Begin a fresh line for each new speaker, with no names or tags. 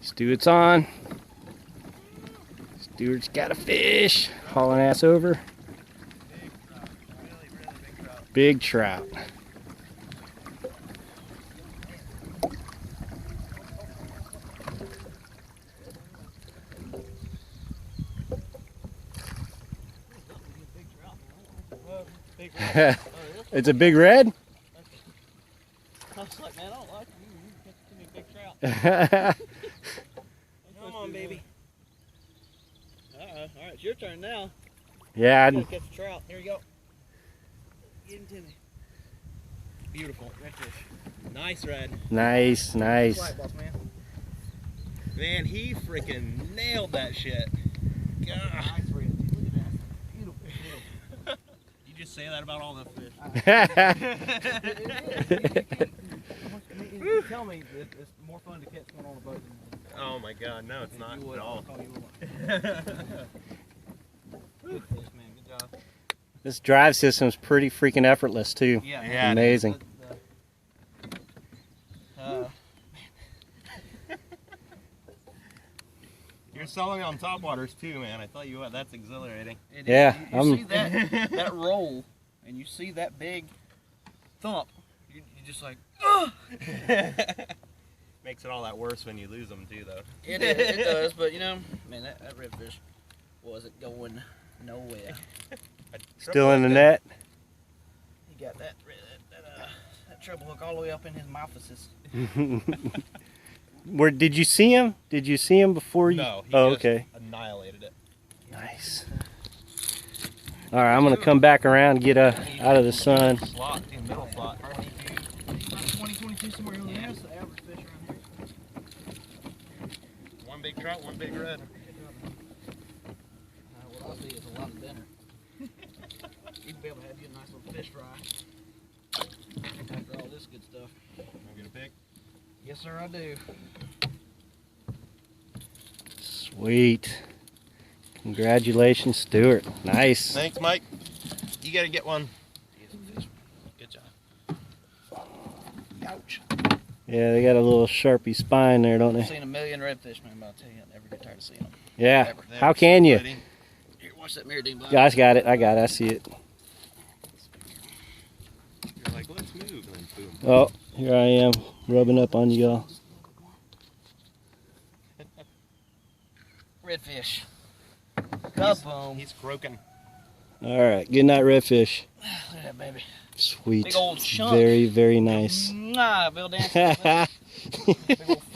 Stuart's on. Stuart's got a fish. Hauling ass over. Big trout. It's a big red?
I was like, man, I don't like you. You catch too many big trout. Come on, baby. Alright, it's your turn now.
Yeah.
You gotta catch a trout. Here you go. Get him to me. Beautiful redfish. Nice red.
Nice, nice.
White boss, man. Man, he freaking nailed that shit. God. Nice red. Look at that. Beautiful. You just say that about all the fish. You tell me that it's more fun to catch one on a boat than
oh my god, no, it's not at all.
Good fish, man. Good job.
This drive system's pretty freaking effortless too.
Yeah,
amazing.
You're selling on topwaters too, man. I tell you what, that's exhilarating.
Yeah,
you see that roll, and you see that big thump. You just like, ugh!
Makes it all that worse when you lose them too, though.
It does, but you know, man, that redfish wasn't going nowhere.
Still in the net.
He got that treble hook all the way up in his mouth.
Where did you see him? Did you see him before you?
No, he
oh,
just
okay.
annihilated it.
Nice. All right, I'm gonna come back around and get out of the sun.
Slot, middle slot.
22 somewhere over there. That's the average fish around here.
One big trout, one big red.
What I see is a lot of dinner. You'd be able to have you a nice little fish fry after all this good stuff.
Want to get a pic?
Yes, sir, I do.
Sweet. Congratulations, Stuart. Nice.
Thanks, Mike. You got to get one.
Good job. Ouch.
Yeah, they got a little Sharpie spine there, don't
I've
they?
seen a million redfish, man, but I'll tell you, I never get tired of seeing them.
Yeah.
Never.
How can you?
Here, watch that mirror, Dean.
Yeah, I got it. I see it.
You're like, let's move, and then boom.
Oh, here I am, rubbing up on you all.
Redfish. Kaboom.
He's croaking.
All right, good night, redfish.
Look at that baby.
Sweet.
Big old chunk.
Very, very nice.
Mwah, Bill Dance. Big old